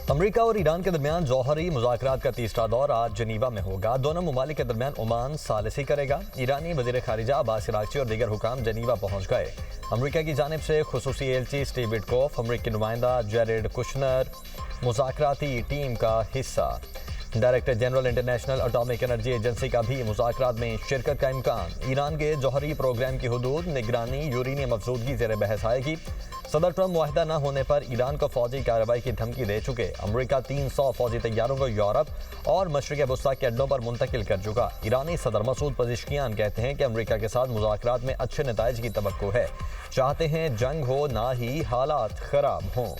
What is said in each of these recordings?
America और Iran के दरमियान जौहरी मुज़ाकरात का तीसरा दौर आज जनीवा में होगा। दोनों ममालिक के दरमियान ओमान सालिसी करेगा। ईरानी वज़ीर ख़ारिजा अब्बास अराग़ची और दीगर हुकाम जनीवा पहुँच गए। अमेरिका की जानिब से खुसूसी एलची स्टीव विटकॉफ, अमेरिकी नुमाइंदा जेरेड कुशनर मुज़ाकराती टीम का हिस्सा। Director general international atomic energy agency का भी मुज़ाकरात में शिरकत का इम्कान। ईरान के जौहरी प्रोग्राम की हुदूद निगरानी यूरेनियम अफजूदगी ज़ेर बहस आएगी। सदर ट्रंप मुआहदा न होने पर ईरान को फौजी कार्रवाई की धमकी दे चुके। अमेरिका 300 फौजी तैयारों को यूरोप और मशरिक़ वस्ता के अड्डों पर मुंतकिल कर चुका। ईरानी सदर मसूद पज़िश्कियान कहते हैं कि अमेरिका के साथ मुज़ाकरात में अच्छे नताइज की तवक्को है। चाहते हैं जंग हो, ना ही हालात ख़राब हों।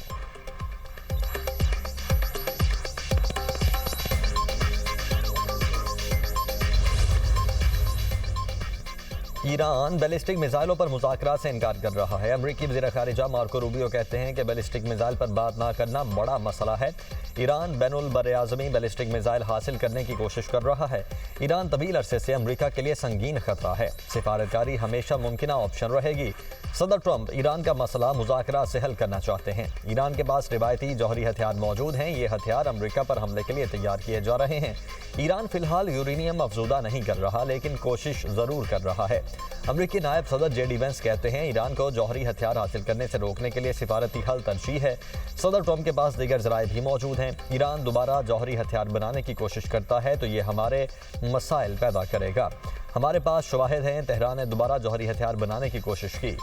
ईरान बैलिस्टिक मिसाइलों पर मुज़ाकरात से इनकार कर रहा है। अमेरिकी वज़ीर ख़ारिजा मार्को रूबियो कहते हैं कि बैलिस्टिक मिसाइल पर बात ना करना बड़ा मसला है। ईरान बैनुल बर्र-ए-आज़मी बैलिस्टिक मिसाइल हासिल करने की कोशिश कर रहा है। ईरान तवील अरसे से अमेरिका के लिए संगीन खतरा है। सिफारतकारी हमेशा मुमकिन ऑप्शन रहेगी। सदर ट्रंप ईरान का मसला मुज़ाकरात से हल करना चाहते हैं। ईरान के पास रिवायती जौहरी हथियार मौजूद हैं। ये हथियार अमेरिका पर हमले के लिए तैयार किए जा रहे हैं। ईरान फिलहाल यूरेनियम अफजूदा नहीं कर रहा, लेकिन कोशिश ज़रूर कर रहा है। अमेरिकी नायब सदर जेडी वेंस कहते हैं ईरान को जौहरी हथियार हासिल करने से रोकने के लिए सिफारती हल तरजीह है। सदर ट्रंप के पास दीगर ज़राए भी मौजूद हैं। ईरान दोबारा जौहरी हथियार बनाने की कोशिश करता है तो ये हमारे मसाइल पैदा करेगा। हमारे पास शवाहिद हैं, तेहरान ने दोबारा जौहरी हथियार बनाने की कोशिश की।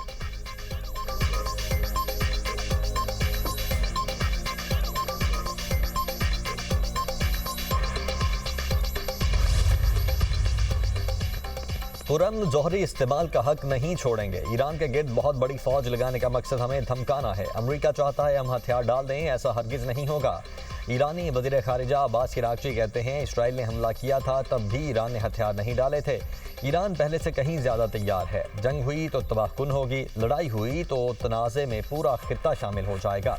तुरंत जौहरी इस्तेमाल का हक नहीं छोड़ेंगे। ईरान के गिर्द बहुत बड़ी फौज लगाने का मकसद हमें धमकाना है। अमेरिका चाहता है हम हथियार डाल दें, ऐसा हरगिज नहीं होगा। ईरानी वज़ीर ख़ारिजा अब्बास अराग़ची कहते हैं इस्राईल ने हमला किया था तब भी ईरान ने हथियार नहीं डाले थे। ईरान पहले से कहीं ज़्यादा तैयार है। जंग हुई तो तबाहकुन होगी, लड़ाई हुई तो तनाज़े में पूरा खित्ता शामिल हो जाएगा।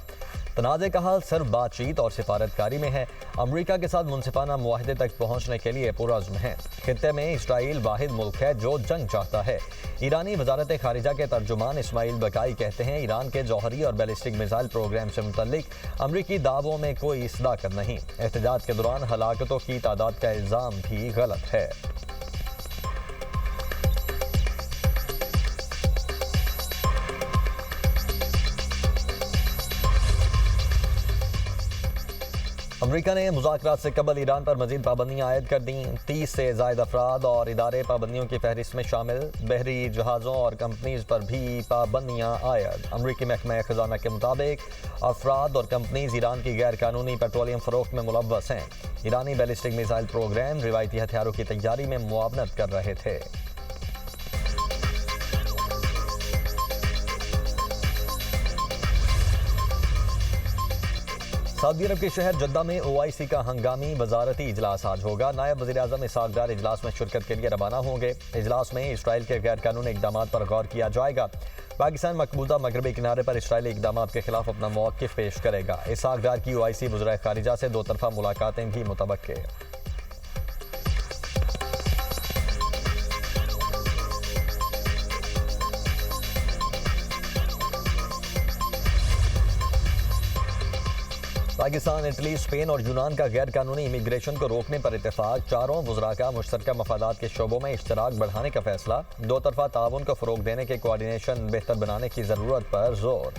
तनाज़े का हल सिर्फ बातचीत और सिफारतकारी में है। अमेरिका के साथ मुनसिफाना मुआहदे तक पहुँचने के लिए पुरज़्म है। खित्ते में इस्राईल वाहिद मुल्क है जो जंग चाहता है। ईरानी वज़ारत ख़ारिजा के तर्जुमान इस्माइल बकाई कहते हैं ईरान के जौहरी और बैलिस्टिक मिसाइल प्रोग्राम से मुतल्लिक अमरीकी दावों में कोई सदाकत नहीं। एहतजाज के दौरान हलाकतों की तादाद का इल्ज़ाम भी गलत है। अमेरिका ने मुज़ाकरात से कबल ईरान पर मज़ीद पाबंदियाँ आयद कर दी। 30 से ज़ायद अफराद और इदारे पाबंदियों की फहरिस्त में शामिल। बहरी जहाज़ों और कंपनीज़ पर भी पाबंदियाँ आयद। अमरीकी महकमा ख़जाना के मुताबिक अफराद और कंपनीज़ ईरान की गैर कानूनी पेट्रोलियम फ़रोख्त में मुलव्वस हैं। ईरानी बैलिस्टिक मिसाइल प्रोग्राम रिवायती हथियारों की तैयारी में मुआवनत कर रहे थे। सऊदी अरब के शहर जद्दा में OIC का हंगामी वजारती इजलास आज होगा। नायब वज़ीर आज़म इसहाक डार इजलास में शिरकत के लिए रवाना होंगे। इजलास में इसराइल के गैर कानूनी इक़दामात पर गौर किया जाएगा। पाकिस्तान मकबूजा मगरबी किनारे पर इसराइली इक़दामात के खिलाफ अपना मौक़िफ़ पेश करेगा। इसहाक डार की OIC वज़ीर ख़ारिजा से दो तरफ़ा मुलाकातें भी मुतवक्के। पाकिस्तान, इटली, स्पेन और यूनान का गैर कानूनी इमिग्रेशन को रोकने पर इत्तेफाक। चारों वज़रा का मुश्तरका मफादात के शोबों में इश्तराक बढ़ाने का फैसला। दो तरफ़ा ताउन को फ़रोग़ देने के कोऑर्डिनेशन बेहतर बनाने की ज़रूरत पर जोर।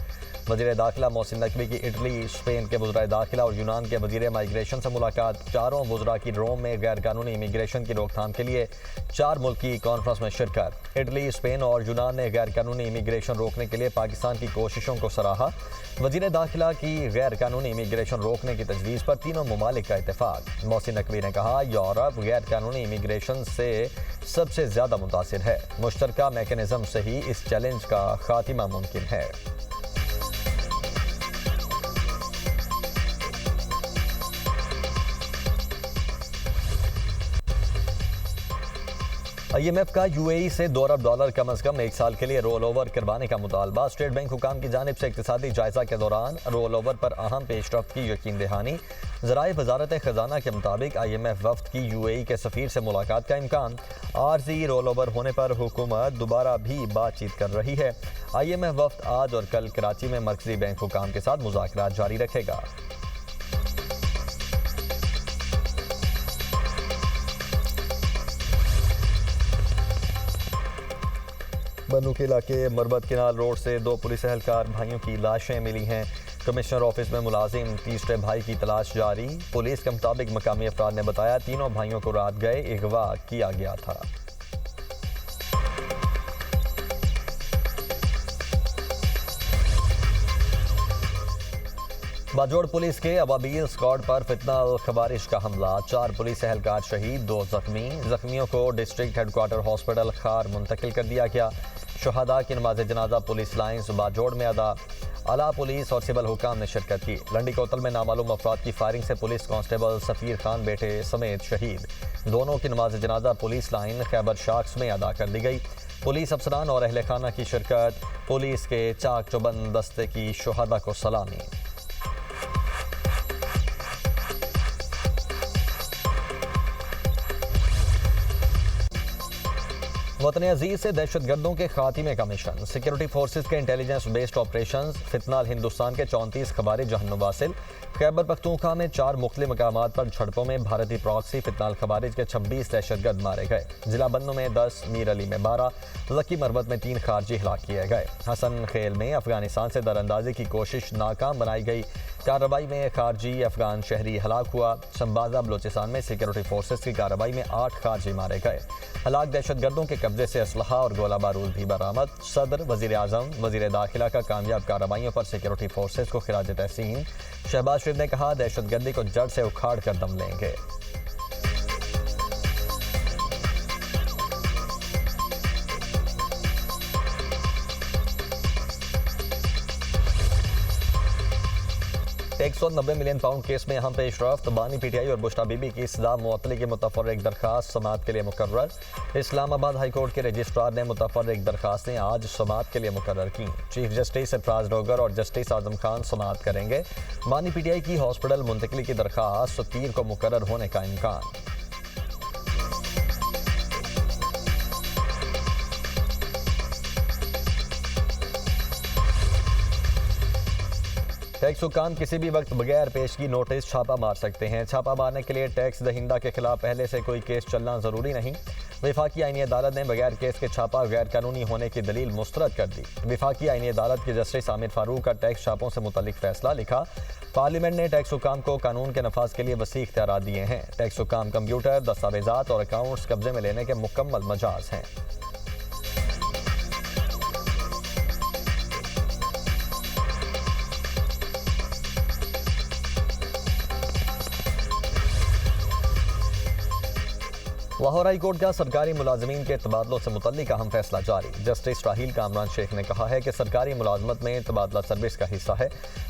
वज़ीर दाखिला मोहसिन नकवी की इटली, स्पेन के वज़ीर दाखिला और यूनान के वज़ीर माइग्रेशन से मुलाकात। चारों वज़रा की रोम में गैर कानूनी इमिग्रेशन की रोकथाम के लिए 4 मुल्की कॉन्फ्रेंस में शिरकत। इटली, स्पेन और यूनान ने गैर कानूनी इमिग्रेशन रोकने के लिए पाकिस्तान की कोशिशों को सराहा। वज़ीर दाखिला की गैर कानूनी इमिग्रेशन रोकने की तजवीज़ पर तीनों ममालिक का इत्तेफाक। मोहसिन नकवी ने कहा यूरोप गैर कानूनी इमिग्रेशन से सबसे ज़्यादा मुतासिर है। मुश्तरका मैकेनिज़्म से ही इस चैलेंज का खात्मा मुमकिन है। IMF का UAE से $2 अरब कम अज़ कम 1 साल के लिए रोल ओवर करवाने का मुतालबा। स्टेट बैंक हुकाम की जानिब से इक़्तिसादी जायज़ा के दौरान रोल ओवर पर अहम पेशरफ्त की यकीन दहानी। ज़राए वज़ारत ख़जाना के मुताबिक IMF वफ़द की UAE के सफ़ीर से मुलाकात का इम्कान। आर्जी रोल ओवर होने पर हुकूमत दोबारा भी बातचीत कर रही है। IMF वफ़द आज और कल कराची में मरकज़ी बैंक हुकाम के साथ मुज़ाकरात जारी रखेगा। बनू के इलाके मरबत किनाल रोड से 2 पुलिस एहलकार भाइयों की लाशें मिली हैं। कमिश्नर ऑफिस में मुलाजिम तीसरे भाई की तलाश जारी। पुलिस के मुताबिक मकामी अफराद ने बताया तीनों भाइयों को रात गए अगवा किया गया था। बाजोड़ पुलिस के अबाबील स्क्वाड पर फितना खबारिश का हमला, 4 पुलिस एहलकार शहीद, 2 जख्मी। जख्मियों को डिस्ट्रिक्ट हेडक्वार्टर हॉस्पिटल खार मुंतकिल कर दिया गया। शुहदा की नमाज जनाजा पुलिस लाइन्स बाजोड़ में अदा। आला पुलिस और सिविल हुकाम ने शिरकत की। लंडी कोतल में नामालूम अफराद की फायरिंग से पुलिस कांस्टेबल सफीर खान बेटे समेत शहीद। दोनों की नमाज जनाजा पुलिस लाइन खैबर शाख्स में अदा कर दी गई। पुलिस अफसरान और अहले खाना की शिरकत। पुलिस के चाक चौबंद दस्ते की शुहदा को सलामी। वतन अजीज से दहशतगर्दों के खात्मे का मिशन। सिक्योरिटी फोर्सेज के इंटेलिजेंस बेस्ड ऑपरेशन फितनाल हिंदुस्तान के 34 खबारी जहन्नुम वासिल। खैबर पख्तूनख्वा में 4 मुख्तलिफ मकामात पर झड़पों में भारतीय प्रॉक्सी फितनाल खबारिज के 26 दहशतगर्द मारे गए। जिला बन्नू में 10, मीर अली में 12, जकी मरबत में 3 खारजी हिलाक किए गए। हसन खेल में अफगानिस्तान से दरअंदाजी की कोशिश नाकाम बनाई गई। कार्रवाई में खारजी अफगान शहरी हलाक हुआ। शंबाजा बलोचिस्तान में सिक्योरिटी फोर्सेज की कार्रवाई में 8 खारजी मारे गए। हलाक दहशतगर्दों के कब्जे से असलहा और गोला बारूद भी बरामद। सदर, वजीर आजम, वजीर दाखिला का कामयाब कार्रवाइयों पर सिक्योरिटी फोर्सेज को खिराज तहसीन। शहबाज शरीफ ने कहा दहशतगर्दी को जड़ से उखाड़ कर दम लेंगे। £190 मिलियन केस में अहम पेशरफ्त। बानी पीटीआई और बुश्रा बीबी की सजा मुअत्तली की मुतफर्रिक दरखास्त समाअत के लिए मुकर्रर। इस्लामाबाद हाई कोर्ट के रजिस्ट्रार ने मुतफर्रिक दरखास्तें आज समाअत के लिए मुकर्रर की। चीफ जस्टिस सरफराज डोगर और जस्टिस आजम खान समाअत करेंगे। बानी पीटीआई की हॉस्पिटल मुंतकिली की दरखास्त पीर को मुकर्रर होने का इम्कान। टैक्स हुकाम किसी भी वक्त बगैर पेशगी नोटिस छापा मार सकते हैं। छापा मारने के लिए टैक्स दहिंदा के खिलाफ पहले से कोई केस चलना जरूरी नहीं। वफाकी आईनी अदालत ने बगैर केस के छापा गैर कानूनी होने की दलील मुस्तरद कर दी। वफाकी आईनी अदालत के जस्टिस आमिर फारूक का टैक्स छापों से मुतल्लिक फैसला लिखा। पार्लियामेंट ने टैक्स हुकाम को कानून के नफाज के लिए वसी इख्तियारात दिए हैं। टैक्स हुकाम कंप्यूटर, दस्तावेजात और अकाउंट्स कब्जे में लेने के मुकम्मल मजाज हैं। लाहौर हाई कोर्ट का सरकारी मुलाजमीन के तबादलों से मुतल्लिक अहम फैसला जारी। जस्टिस राहील कामरान शेख ने कहा है कि सरकारी मुलाजमत में तबादला सर्विस का हिस्सा है।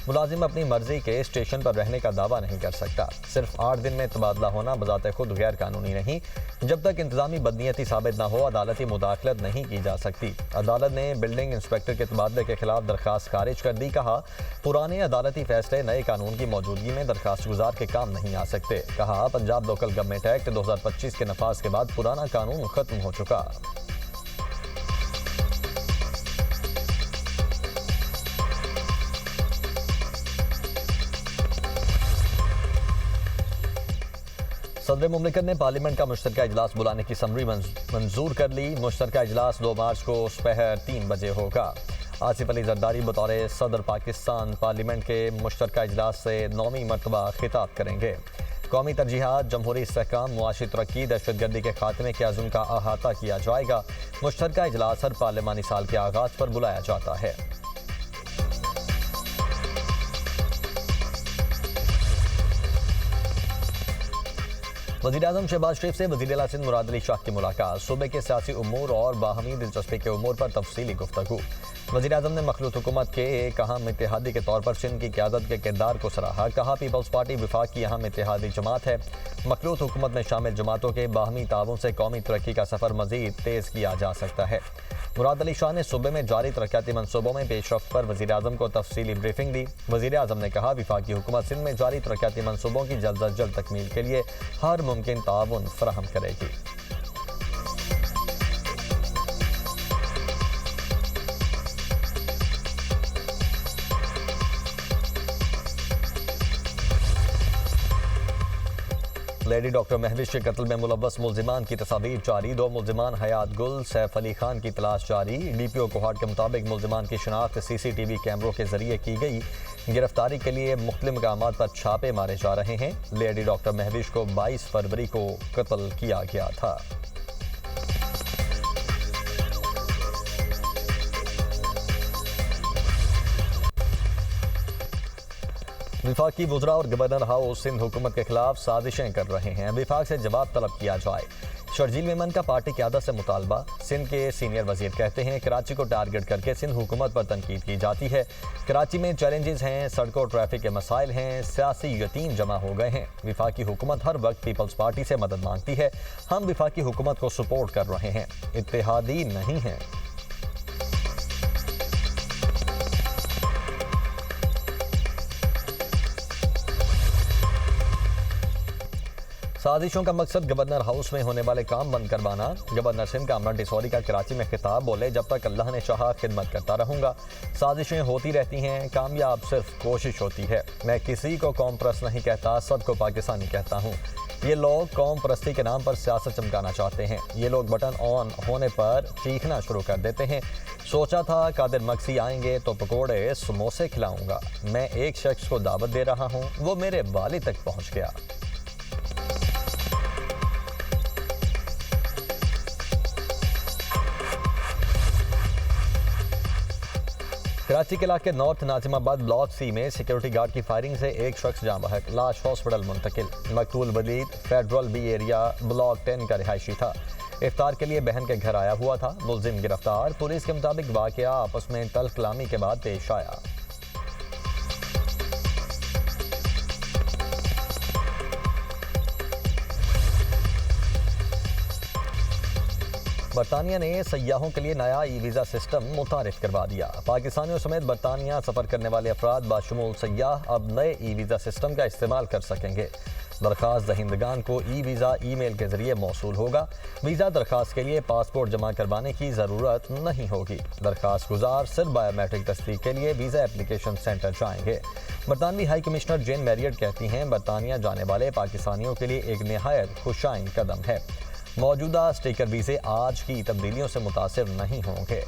मुलाजिम अपनी मर्जी के स्टेशन पर रहने का दावा नहीं कर सकता। सिर्फ 8 दिन में तबादला होना बजाते खुद गैर कानूनी नहीं। जब तक इंतजामी बदनीयती साबित न हो अदालती मुदाखलत नहीं की जा सकती। अदालत ने बिल्डिंग इंस्पेक्टर के तबादले के खिलाफ दरखास्त खारिज कर दी। कहा पुराने अदालती फैसले नए कानून की मौजूदगी में दरखास्त गुजार के काम नहीं आ सकते। कहा पंजाब लोकल गवर्नमेंट एक्ट 2025 के नफाज के बाद पुराना कानून खत्म हो चुका। सदर मुमलिकत ने पार्लियामेंट का मुश्तरका इजलास बुलाने की समरी मंजूर कर ली। मुश्तरका इजलास 2 मार्च को दोपहर 3 बजे होगा। आसिफ अली जरदारी बतौर सदर पाकिस्तान पार्लियामेंट के मुश्तरका इजलास से 9वीं मरतबा खिताब करेंगे। कौमी तरजीहात, जमहूरी इस्तेहकाम, मुआशी तरक्की, दहशतगर्दी के खात्मे के अज़्म का अहाता किया जाएगा। मुश्तरका इजलास हर पार्लिमानी साल के आगाज़ पर बुलाया जाता है। वज़ीर-ए-आज़म शहबाज शरीफ से वज़ीर आला सिंध मुराद अली शाह की मुलाकात। सूबे के सियासी उमूर और बाहमी दिलचस्पी के उमूर पर तफसीली गुफ्तगू। वज़ीर-ए-आज़म ने मखलूत हुकूमत के एक अहम इत्तेहादी के तौर पर सिंध की क़यादत के किरदार को सराहा। कहा पीपल्स पार्टी विफाक की अहम इत्तेहादी जमात है। मखलूत हुकूमत में शामिल जमातों के बाहमी ताउन से कौमी तरक्की का सफ़र मज़ीद तेज़ किया जा सकता है। मुराद अली शाह ने सूबे में जारी तरक्याती मनसूबों में पेशरफ्त पर वज़ीर-ए-आज़म को तफसीली ब्रीफिंग दी। वज़ीर-ए-आज़म ने कहा विफाकी हुकूमत सिंध में जारी तरक्याती मनसूबों की जल्द अज जल्द तकमील के लिए हर मुमकिन ताउन फराहम करेगी। लेडी डॉक्टर महविश के कत्ल में मुलव्वस मुलजिमान की तस्वीर जारी। 2 मुलजिमान हयात गुल सैफ अली खान की तलाश जारी। डीपीओ कोहाट के मुताबिक मुलजिमान की शनाख्त सीसीटीवी कैमरों के जरिए की गई। गिरफ्तारी के लिए मुख्तलिफ मकामात पर छापे मारे जा रहे हैं। लेडी डॉक्टर महविश को 22 फरवरी को कत्ल किया गया था। विफाकी वुज़रा और गवर्नर हाउस सिंध हुकूमत के खिलाफ साजिशें कर रहे हैं। विफाक से जवाब तलब किया जाए। शर्जील मेमन का पार्टी क़यादत से मुतालबा। सिंध के सीनियर वजीर कहते हैं कराची को टारगेट करके सिंध हुकूमत पर तनकीद की जाती है। कराची में चैलेंजेस हैं, सड़कों ट्रैफिक के मसाइल हैं, सियासी यतीम जमा हो गए हैं। विफाकी हुकूमत हर वक्त पीपल्स पार्टी से मदद मांगती है। हम विफाकी हुकूमत को सपोर्ट कर रहे हैं, इत्तेहादी नहीं हैं। साजिशों का मकसद गवर्नर हाउस में होने वाले काम बंद करवाना। गवर्नर सिंध कामरान डिसोरी का कराची में खिताब। बोले, जब तक अल्लाह ने चाहा खिदमत करता रहूंगा। साजिशें होती रहती हैं, कामयाब सिर्फ कोशिश होती है। मैं किसी को कौम परस्त नहीं कहता, सबको पाकिस्तानी कहता हूँ। ये लोग कौम परस्ती के नाम पर सियासत चमकाना चाहते हैं। ये लोग बटन ऑन होने पर चीखना शुरू कर देते हैं। सोचा था कादिर मक्सी आएंगे तो पकोड़े समोसे खिलाऊंगा। मैं एक शख्स को दावत दे रहा हूँ, वो मेरे वाली तक पहुँच गया। कराची के इलाके नॉर्थ नाजिमाबाद ब्लॉक सी में सिक्योरिटी गार्ड की फायरिंग से एक शख्स जाँ बहक, लाश हॉस्पिटल मुंतकिल। मकतूल Waleed federal B area block 10 का रिहायशी था। इफ्तार के लिए बहन के घर आया हुआ था। मुलजिम गिरफ्तार। पुलिस के मुताबिक वाकया आपस में तल्ख कलामी के बाद पेश आया। बरतानिया ने सयाहों के लिए नया ई वीज़ा सिस्टम मुतारिफ करवा दिया। पाकिस्तानियों समेत बरतानिया सफ़र करने वाले अफराद बाशमूल सयाह अब नए ई वीज़ा सिस्टम का इस्तेमाल कर सकेंगे। दरख्वास्त दहिंदगान को ई वीज़ा ईमेल के जरिए मौसूल होगा। वीज़ा दरख्वास्त के लिए पासपोर्ट जमा करवाने की ज़रूरत नहीं होगी। दरख्वास्त गुजार सिर्फ बायोमेट्रिक तस्दीक के लिए वीज़ा एप्लीकेशन सेंटर जाएंगे। बरतानवी हाई कमिश्नर जेन मैरियट कहती हैं, बरतानिया जाने वाले पाकिस्तानियों के लिए एक नहायत खुशाइन कदम है। मौजूदा स्टिकर वीज़े आज की तब्दीलियों से मुतासिर नहीं होंगे।